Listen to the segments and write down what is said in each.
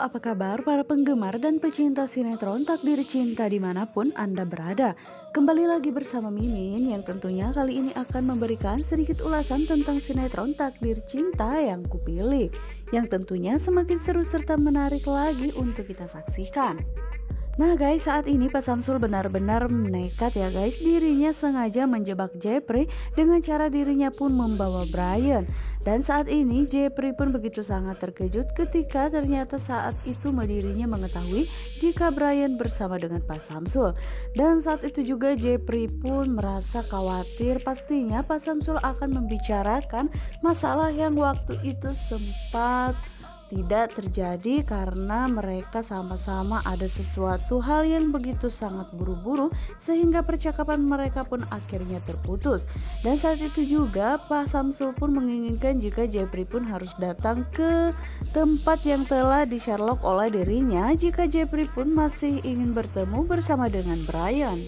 apa kabar para penggemar dan pecinta sinetron Takdir Cinta dimanapun Anda berada? Kembali lagi bersama Mimin yang tentunya kali ini akan memberikan sedikit ulasan tentang sinetron Takdir Cinta yang kupilih, yang tentunya semakin seru serta menarik lagi untuk kita saksikan. Nah guys, saat ini Pak Samsul benar-benar nekat ya guys. Dirinya sengaja menjebak Jepri dengan cara dirinya pun membawa Brian. Dan saat ini Jepri pun begitu sangat terkejut ketika ternyata saat itu dirinya mengetahui jika Brian bersama dengan Pak Samsul. Dan saat itu juga Jepri pun merasa khawatir, pastinya Pak Samsul akan membicarakan masalah yang waktu itu sempat tidak terjadi karena mereka sama-sama ada sesuatu hal yang begitu sangat buru-buru sehingga percakapan mereka pun akhirnya terputus. Dan saat itu juga Pak Samsul pun menginginkan jika Jepri pun harus datang ke tempat yang telah di Sherlock oleh dirinya jika Jepri pun masih ingin bertemu bersama dengan Brian.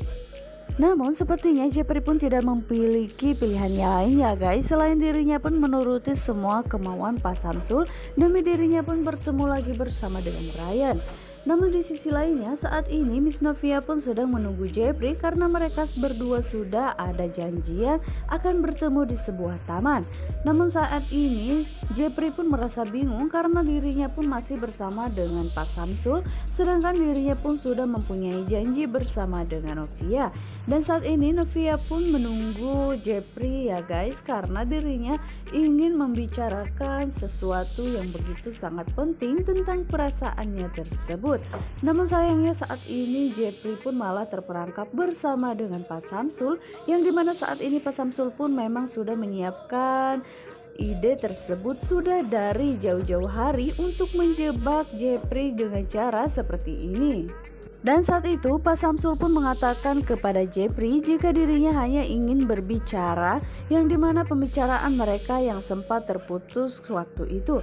Namun sepertinya Jepri pun tidak memiliki pilihan yang lain ya guys, selain dirinya pun menuruti semua kemauan Pak Samsul demi dirinya pun bertemu lagi bersama dengan Brian. Namun di sisi lainnya saat ini Miss Novia pun sedang menunggu Jepri karena mereka berdua sudah ada janjian akan bertemu di sebuah taman. Namun saat ini Jepri pun merasa bingung karena dirinya pun masih bersama dengan Pak Samsul, sedangkan dirinya pun sudah mempunyai janji bersama dengan Novia. Dan saat ini Novia pun menunggu Jepri ya guys, karena dirinya ingin membicarakan sesuatu yang begitu sangat penting tentang perasaannya tersebut. Namun sayangnya saat ini Jepri pun malah terperangkap bersama dengan Pak Samsul, yang dimana saat ini Pak Samsul pun memang sudah menyiapkan ide tersebut sudah dari jauh-jauh hari untuk menjebak Jepri dengan cara seperti ini. Dan saat itu Pak Samsul pun mengatakan kepada Jepri jika dirinya hanya ingin berbicara, yang dimana pembicaraan mereka yang sempat terputus waktu itu.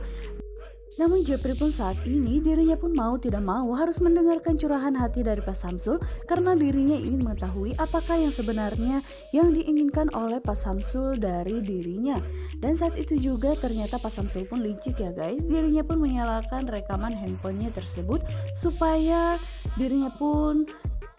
Namun Jepri pun saat ini dirinya pun mau tidak mau harus mendengarkan curahan hati dari Pak Samsul karena dirinya ingin mengetahui apakah yang sebenarnya yang diinginkan oleh Pak Samsul dari dirinya. Dan saat itu juga ternyata Pak Samsul pun licik ya guys, dirinya pun menyalakan rekaman handphonenya tersebut supaya dirinya pun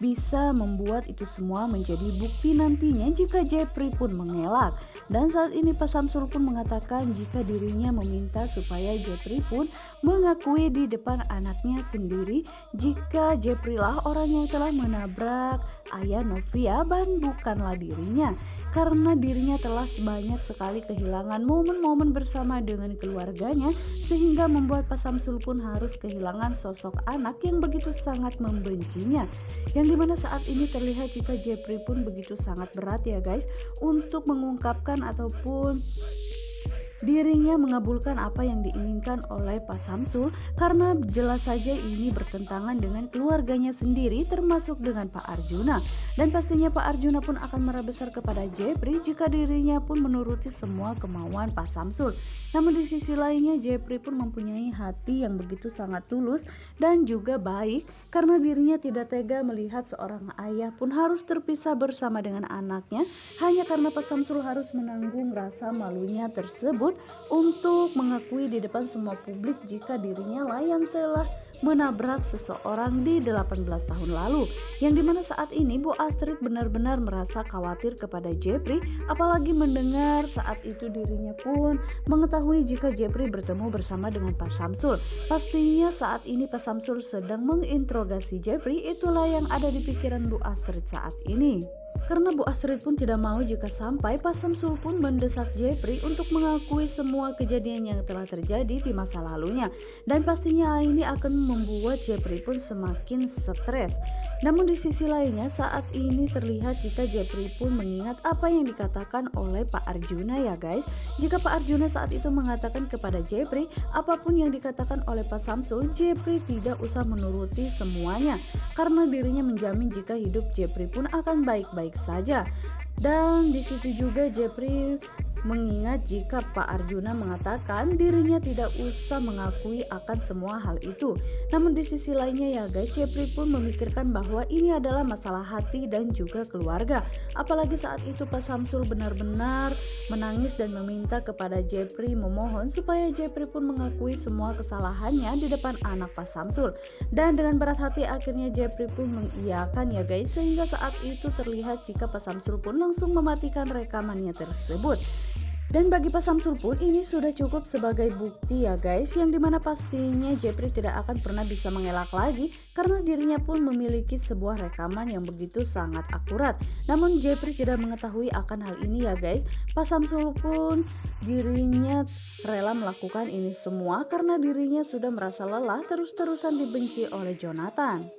bisa membuat itu semua menjadi bukti nantinya jika Jepri pun mengelak. Dan saat ini Pak Samsul pun mengatakan jika dirinya meminta supaya Jepri pun mengakui di depan anaknya sendiri jika Jepri lah orang yang telah menabrak ayah Novia dan bukanlah dirinya, karena dirinya telah banyak sekali kehilangan momen-momen bersama dengan keluarganya sehingga membuat Pak Samsul pun harus kehilangan sosok anak yang begitu sangat membencinya, yang dimana saat ini terlihat jika Jepri pun begitu sangat berat ya guys untuk mengungkapkan ataupun dirinya mengabulkan apa yang diinginkan oleh Pak Samsul, karena jelas saja ini bertentangan dengan keluarganya sendiri termasuk dengan Pak Arjuna. Dan pastinya Pak Arjuna pun akan marah besar kepada Jepri jika dirinya pun menuruti semua kemauan Pak Samsul. Namun di sisi lainnya Jepri pun mempunyai hati yang begitu sangat tulus dan juga baik, karena dirinya tidak tega melihat seorang ayah pun harus terpisah bersama dengan anaknya hanya karena Pak Samsul harus menanggung rasa malunya tersebut untuk mengakui di depan semua publik jika dirinya lah yang telah menabrak seseorang di 18 tahun lalu, yang dimana saat ini Bu Astrid benar-benar merasa khawatir kepada Jepri, apalagi mendengar saat itu dirinya pun mengetahui jika Jepri bertemu bersama dengan Pak Samsul. Pastinya saat ini Pak Samsul sedang menginterogasi Jepri, itulah yang ada di pikiran Bu Astrid saat ini. Karena Bu Astrid pun tidak mau jika sampai Pak Samsul pun mendesak Jepri untuk mengakui semua kejadian yang telah terjadi di masa lalunya. Dan pastinya hal ini akan membuat Jepri pun semakin stres. Namun di sisi lainnya saat ini terlihat jika Jepri pun mengingat apa yang dikatakan oleh Pak Arjuna ya guys. Jika Pak Arjuna saat itu mengatakan kepada Jepri apapun yang dikatakan oleh Pak Samsul, Jepri tidak usah menuruti semuanya, karena dirinya menjamin jika hidup Jepri pun akan baik-baik saja. Dan di situ juga Jepri mengingat jika Pak Arjuna mengatakan dirinya tidak usah mengakui akan semua hal itu. Namun di sisi lainnya ya guys, Jepri pun memikirkan bahwa ini adalah masalah hati dan juga keluarga. Apalagi saat itu Pak Samsul benar-benar menangis dan meminta kepada Jepri, memohon supaya Jepri pun mengakui semua kesalahannya di depan anak Pak Samsul. Dan dengan berat hati akhirnya Jepri pun mengiyakan ya guys, sehingga saat itu terlihat jika Pak Samsul pun langsung mematikan rekamannya tersebut. Dan bagi Pak Samsul pun ini sudah cukup sebagai bukti ya guys, yang dimana pastinya Jepri tidak akan pernah bisa mengelak lagi karena dirinya pun memiliki sebuah rekaman yang begitu sangat akurat. Namun Jepri tidak mengetahui akan hal ini ya guys. Pak Samsul pun dirinya rela melakukan ini semua karena dirinya sudah merasa lelah terus-terusan dibenci oleh Jonathan.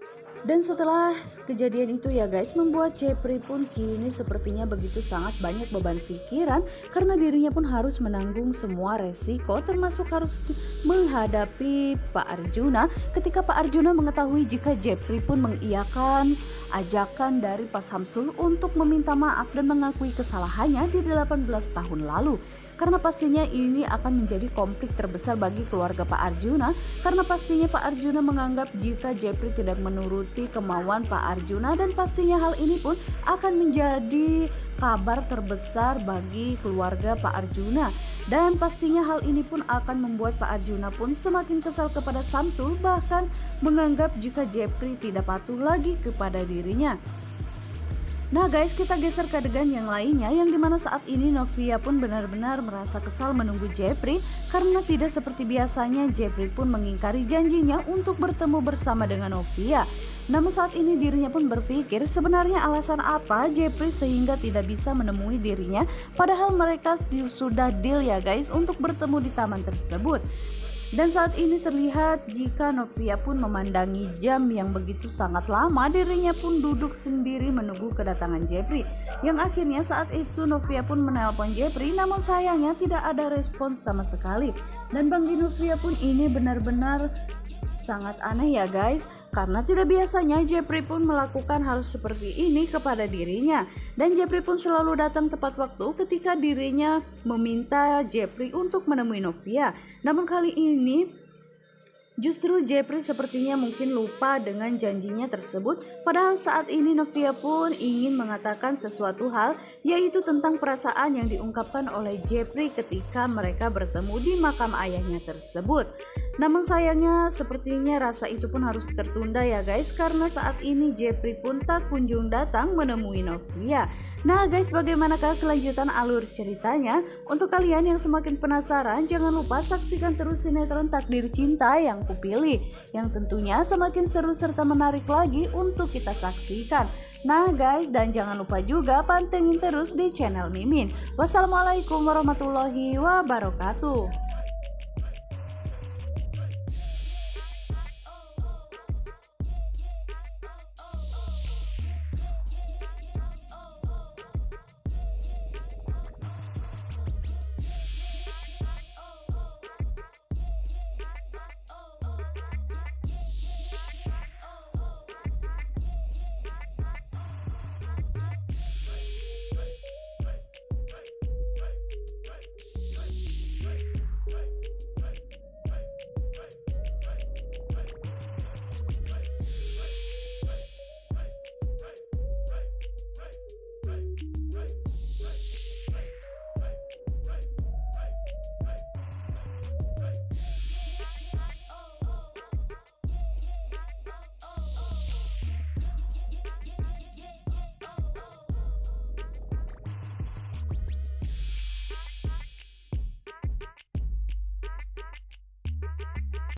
Dan setelah kejadian itu ya guys, membuat Jepri pun kini sepertinya begitu sangat banyak beban pikiran karena dirinya pun harus menanggung semua resiko, termasuk harus menghadapi Pak Arjuna ketika Pak Arjuna mengetahui jika Jepri pun mengiyakan ajakan dari Pak Samsul untuk meminta maaf dan mengakui kesalahannya di 18 tahun lalu. Karena pastinya ini akan menjadi konflik terbesar bagi keluarga Pak Arjuna, karena pastinya Pak Arjuna menganggap jika Jepri tidak menuruti kemauan Pak Arjuna, dan pastinya hal ini pun akan menjadi kabar terbesar bagi keluarga Pak Arjuna. Dan pastinya hal ini pun akan membuat Pak Arjuna pun semakin kesal kepada Samsul, bahkan menganggap jika Jepri tidak patuh lagi kepada dirinya. Nah guys, kita geser ke adegan yang lainnya, yang dimana saat ini Novia pun benar-benar merasa kesal menunggu Jepri karena tidak seperti biasanya Jepri pun mengingkari janjinya untuk bertemu bersama dengan Novia. Namun saat ini dirinya pun berpikir sebenarnya alasan apa Jepri sehingga tidak bisa menemui dirinya, padahal mereka sudah deal ya guys untuk bertemu di taman tersebut. Dan saat ini terlihat jika Novia pun memandangi jam yang begitu sangat lama, dirinya pun duduk sendiri menunggu kedatangan Jepri. Yang akhirnya saat itu Novia pun menelpon Jepri, namun sayangnya tidak ada respons sama sekali. Dan bagi Novia pun ini benar-benar sangat aneh ya guys, karena tidak biasanya Jepri pun melakukan hal seperti ini kepada dirinya. Dan Jepri pun selalu datang tepat waktu ketika dirinya meminta Jepri untuk menemui Novia. Namun kali ini justru Jepri sepertinya mungkin lupa dengan janjinya tersebut, padahal saat ini Novia pun ingin mengatakan sesuatu hal, yaitu tentang perasaan yang diungkapkan oleh Jepri ketika mereka bertemu di makam ayahnya tersebut. Namun sayangnya sepertinya rasa itu pun harus tertunda ya guys, karena saat ini Jepri pun tak kunjung datang menemui Novia. Nah guys, bagaimanakah kelanjutan alur ceritanya? Untuk kalian yang semakin penasaran, jangan lupa saksikan terus sinetron Takdir Cinta yang kupilih, yang tentunya semakin seru serta menarik lagi untuk kita saksikan. Nah guys, dan jangan lupa juga pantengin terus di channel Mimin. Wassalamualaikum warahmatullahi wabarakatuh.